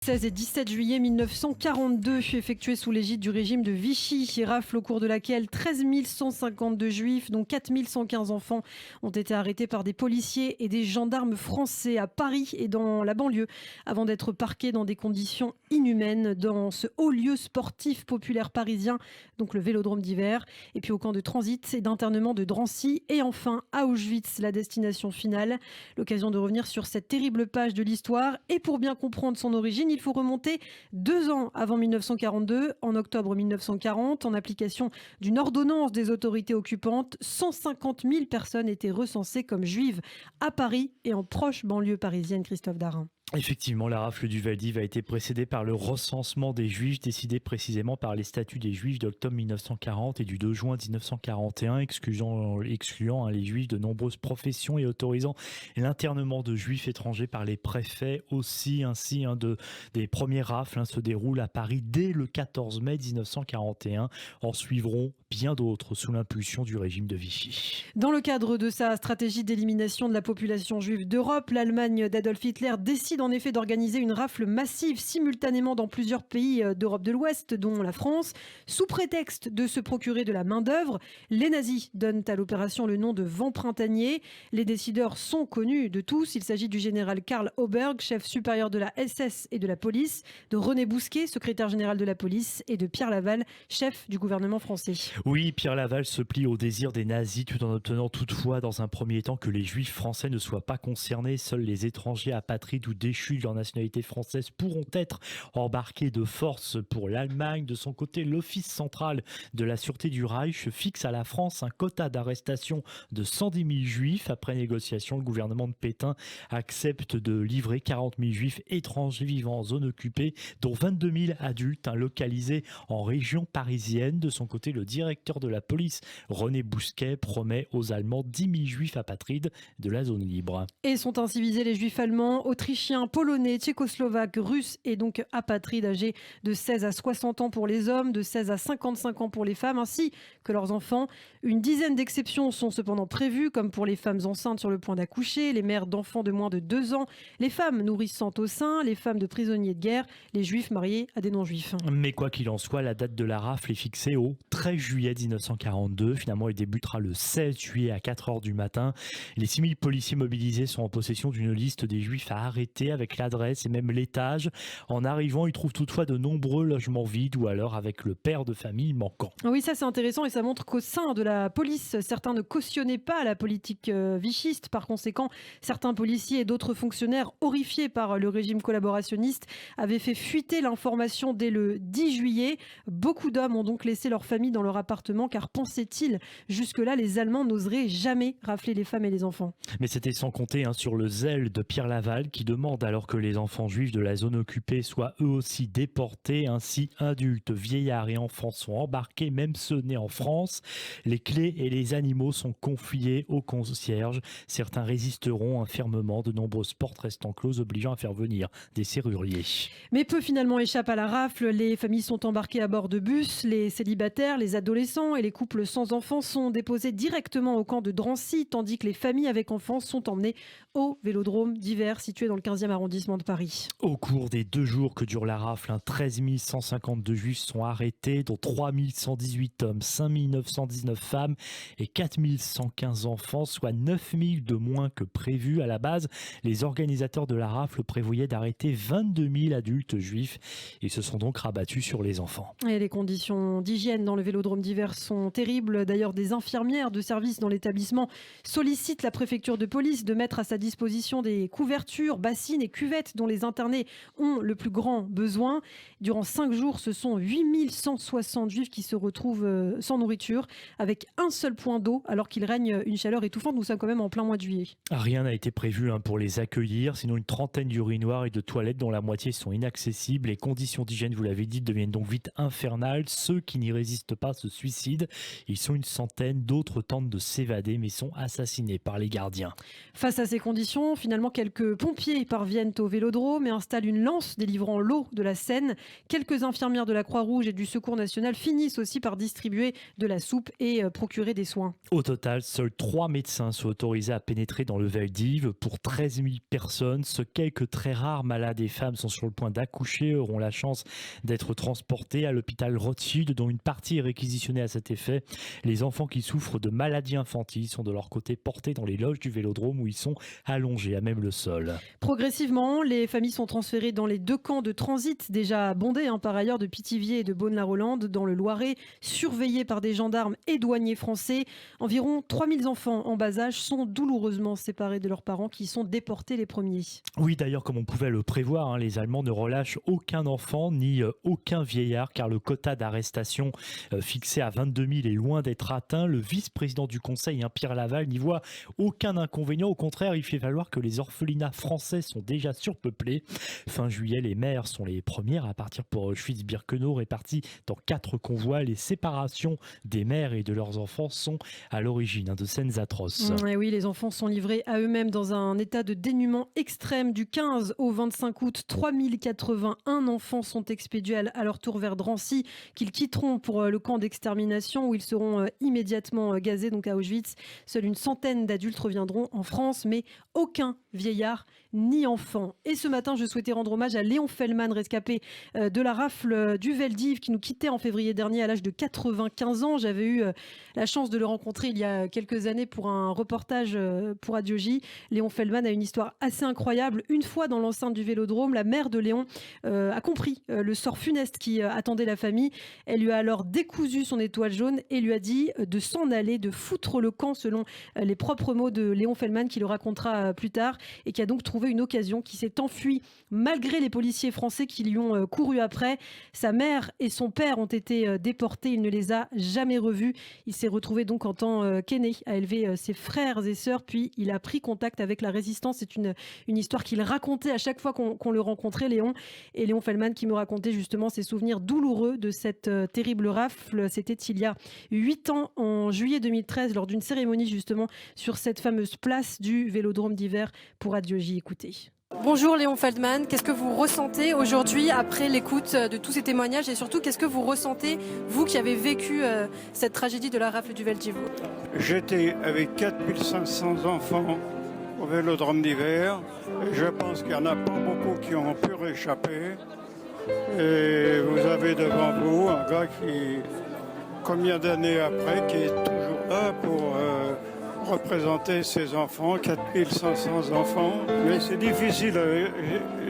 16 et 17 juillet 1942, effectuée sous l'égide du régime de Vichy, rafle au cours de laquelle 13 152 juifs, dont 4 115 enfants, ont été arrêtés par des policiers et des gendarmes français à Paris et dans la banlieue, avant d'être parqués dans des conditions inhumaines dans ce haut lieu sportif populaire parisien, donc le Vélodrome d'hiver, et puis au camp de transit et d'internement de Drancy, et enfin à Auschwitz, la destination finale. L'occasion de revenir sur cette terrible page de l'histoire, et pour bien comprendre son origine, il faut remonter 2 ans avant 1942, en octobre 1940, en application d'une ordonnance des autorités occupantes. 150 000 personnes étaient recensées comme juives à Paris et en proche banlieue parisienne. Christophe Darin. Effectivement, la rafle du Vel-d'Hiv a été précédée par le recensement des Juifs décidé précisément par les statuts des Juifs d'octobre 1940 et du 2 juin 1941, excluant les Juifs de nombreuses professions et autorisant l'internement de Juifs étrangers par les préfets aussi. Ainsi, des premières rafles se déroulent à Paris dès le 14 mai 1941. En suivront bien d'autres sous l'impulsion du régime de Vichy. Dans le cadre de sa stratégie d'élimination de la population juive d'Europe, l'Allemagne d'Adolf Hitler décide en effet d'organiser une rafle massive simultanément dans plusieurs pays d'Europe de l'Ouest, dont la France. Sous prétexte de se procurer de la main-d'œuvre, les nazis donnent à l'opération le nom de vent printanier. Les décideurs sont connus de tous. Il s'agit du général Karl Oberg, chef supérieur de la SS et de la police, de René Bousquet, secrétaire général de la police, et de Pierre Laval, chef du gouvernement français. Oui, Pierre Laval se plie au désir des nazis tout en obtenant toutefois dans un premier temps que les juifs français ne soient pas concernés. Seuls les étrangers apatrides ou déchus de leur nationalité française pourront être embarqués de force pour l'Allemagne. De son côté, l'Office central de la sûreté du Reich fixe à la France un quota d'arrestation de 110 000 juifs. Après négociation, le gouvernement de Pétain accepte de livrer 40 000 juifs étrangers vivant en zone occupée, dont 22 000 adultes localisés en région parisienne. De son côté, le directeur de la police, René Bousquet, promet aux Allemands 10 000 juifs apatrides de la zone libre. Et sont ainsi visés les juifs allemands, autrichiens, polonais, tchécoslovaques, russes et donc apatrides âgés de 16 à 60 ans pour les hommes, de 16 à 55 ans pour les femmes, ainsi que leurs enfants. Une dizaine d'exceptions sont cependant prévues, comme pour les femmes enceintes sur le point d'accoucher, les mères d'enfants de moins de 2 ans, les femmes nourrissantes au sein, les femmes de prisonniers de guerre, les juifs mariés à des non-juifs. Mais quoi qu'il en soit, la date de la rafle est fixée au 13 juillet 1942. Finalement, il débutera le 16 juillet à 4 heures du matin. Les 6 000 policiers mobilisés sont en possession d'une liste des juifs à arrêter avec l'adresse et même l'étage. En arrivant, ils trouvent toutefois de nombreux logements vides ou alors avec le père de famille manquant. Oui, ça c'est intéressant et ça montre qu'au sein de la police, certains ne cautionnaient pas la politique vichiste. Par conséquent, certains policiers et d'autres fonctionnaires horrifiés par le régime collaborationniste avaient fait fuiter l'information dès le 10 juillet. Beaucoup d'hommes ont donc laissé leur famille dans leur appartement car pensaient-ils, jusque-là, les Allemands n'oseraient jamais rafler les femmes et les enfants. Mais c'était sans compter sur le zèle de Pierre Laval qui demande alors que les enfants juifs de la zone occupée soient eux aussi déportés. Ainsi, adultes, vieillards et enfants sont embarqués, même ceux nés en France. Les clés et les animaux sont confiés aux concierges. Certains résisteront fermement, de nombreuses portes restant closes, obligeant à faire venir des serruriers. Mais peu finalement échappent à la rafle. Les familles sont embarquées à bord de bus. Les célibataires, les adolescents et les couples sans enfants sont déposés directement au camp de Drancy, tandis que les familles avec enfants sont emmenées au Vélodrome d'hiver situé dans le 15e arrondissement de Paris. Au cours des 2 jours que dure la rafle, 13 152 juifs sont arrêtés, dont 3 118 hommes, 5 919 femmes et 4 115 enfants, soit 9 000 de moins que prévu. À la base, les organisateurs de la rafle prévoyaient d'arrêter 22 000 adultes juifs et se sont donc rabattus sur les enfants. Et les conditions d'hygiène dans le Vélodrome d'hiver sont terribles. D'ailleurs, des infirmières de service dans l'établissement sollicitent la préfecture de police de mettre à sa disposition des couvertures, bassines et cuvettes dont les internés ont le plus grand besoin. Durant 5 jours, ce sont 8 160 juifs qui se retrouvent sans nourriture, avec un seul point d'eau, alors qu'il règne une chaleur étouffante. Nous sommes quand même en plein mois de juillet. Rien n'a été prévu pour les accueillir, sinon une trentaine d'urinoirs et de toilettes dont la moitié sont inaccessibles. Les conditions d'hygiène, vous l'avez dit, deviennent donc vite infernales. Ceux qui n'y résistent pas se suicident. Ils sont une centaine, d'autres tentent de s'évader mais sont assassinés par les gardiens. Face à ces conditions, finalement, quelques pompiers parviennent parviennent au Vélodrome et installent une lance délivrant l'eau de la Seine. Quelques infirmières de la Croix-Rouge et du Secours national finissent aussi par distribuer de la soupe et procurer des soins. Au total, seuls 3 médecins sont autorisés à pénétrer dans le Vel-d'Hiv pour 13 000 personnes. Ce quelques très rares malades et femmes sont sur le point d'accoucher auront la chance d'être transportés à l'hôpital Rothschild, dont une partie est réquisitionnée à cet effet. Les enfants qui souffrent de maladies infantiles sont de leur côté portés dans les loges du Vélodrome où ils sont allongés à même le sol. Progressivement, les familles sont transférées dans les 2 camps de transit déjà bondés par ailleurs de Pithiviers et de Beaune-la-Rolande dans le Loiret, surveillés par des gendarmes et douaniers français. Environ 3000 enfants en bas âge sont douloureusement séparés de leurs parents qui sont déportés les premiers. Oui, d'ailleurs, comme on pouvait le prévoir, les Allemands ne relâchent aucun enfant ni aucun vieillard car le quota d'arrestation fixé à 22 000 est loin d'être atteint. Le vice-président du Conseil, Pierre Laval, n'y voit aucun inconvénient. Au contraire, il fait valoir que les orphelinats français sont déjà surpeuplés. Fin juillet, les mères sont les premières à partir pour Auschwitz-Birkenau, réparties dans 4 convois. Les séparations des mères et de leurs enfants sont à l'origine de scènes atroces. Et oui, les enfants sont livrés à eux-mêmes dans un état de dénuement extrême. Du 15 au 25 août, 3081 enfants sont expédiés à leur tour vers Drancy, qu'ils quitteront pour le camp d'extermination où ils seront immédiatement gazés, donc à Auschwitz. Seule une centaine d'adultes reviendront en France, mais aucun vieillard ni enfant. Et ce matin, je souhaitais rendre hommage à Léon Feldman, rescapé de la rafle du Vel-d'Hiv, qui nous quittait en février dernier à l'âge de 95 ans. J'avais eu la chance de le rencontrer il y a quelques années pour un reportage pour Radio J. Léon Feldman a une histoire assez incroyable. Une fois dans l'enceinte du Vélodrome, la mère de Léon a compris le sort funeste qui attendait la famille. Elle lui a alors décousu son étoile jaune et lui a dit de s'en aller, de foutre le camp, selon les propres mots de Léon Feldman, qui le racontera plus tard, et qui a donc trouvé une occasion, qui s'est enfui malgré les policiers français qui lui ont couru après. Sa mère et son père ont été déportés, il ne les a jamais revus. Il s'est retrouvé donc en tant qu'aîné à élever ses frères et sœurs, puis il a pris contact avec la résistance. C'est une histoire qu'il racontait à chaque fois qu'on le rencontrait, Léon. Et Léon Feldman qui me racontait justement ses souvenirs douloureux de cette terrible rafle. C'était il y a 8 ans, en juillet 2013, lors d'une cérémonie justement sur cette fameuse place du Vélodrome d'hiver pour Radio J. Écoutez. Bonjour Léon Feldman, qu'est-ce que vous ressentez aujourd'hui après l'écoute de tous ces témoignages et surtout qu'est-ce que vous ressentez, vous qui avez vécu cette tragédie de la rafle du Vel-d'Hiv? J'étais avec 4500 enfants au Vélodrome d'hiver. Je pense qu'il n'y en a pas beaucoup qui ont pu réchapper. Et vous avez devant vous un gars qui, combien d'années après, qui est toujours là pour représenter ses enfants, 4500 enfants. Mais c'est difficile,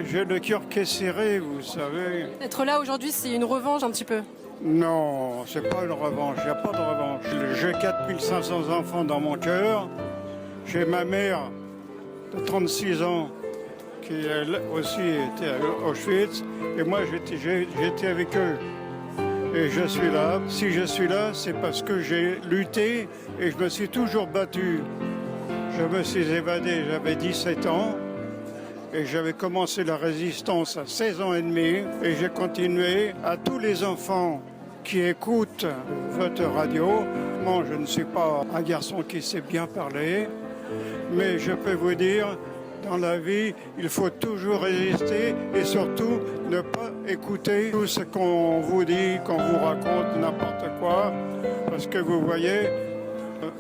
j'ai le cœur qui est serré, vous savez. Être là aujourd'hui, c'est une revanche un petit peu? Non, c'est pas une revanche, il n'y a pas de revanche. J'ai 4500 enfants dans mon cœur. J'ai ma mère de 36 ans qui elle aussi était à Auschwitz. Et moi, j'étais avec eux. Et je suis là. Si je suis là, c'est parce que j'ai lutté et je me suis toujours battu. Je me suis évadé, j'avais 17 ans. Et j'avais commencé la résistance à 16 ans et demi. Et j'ai continué. À tous les enfants qui écoutent votre radio, moi, je ne suis pas un garçon qui sait bien parler. Mais je peux vous dire, dans la vie, il faut toujours résister et surtout ne pas écouter tout ce qu'on vous dit, qu'on vous raconte, n'importe quoi. Parce que vous voyez,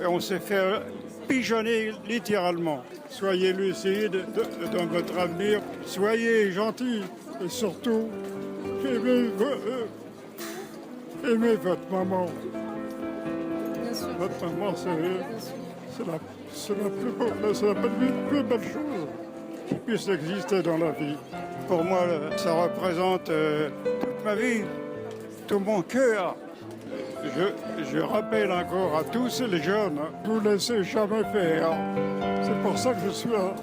on s'est fait pigeonner littéralement. Soyez lucides dans votre avenir, soyez gentils et surtout aimez votre maman. Bien sûr. Votre maman, c'est la plus belle chose qui puisse exister dans la vie. Pour moi, ça représente toute ma vie, tout mon cœur. Je rappelle encore à tous les jeunes, ne vous laissez jamais faire. C'est pour ça que je suis là.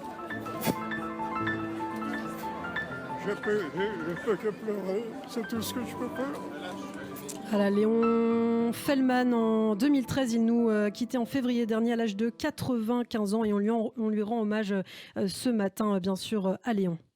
Je peux que pleurer, c'est tout ce que je peux faire. Voilà, Léon Feldman, en 2013, il nous quittait en février dernier à l'âge de 95 ans et on lui rend hommage ce matin, bien sûr, à Léon.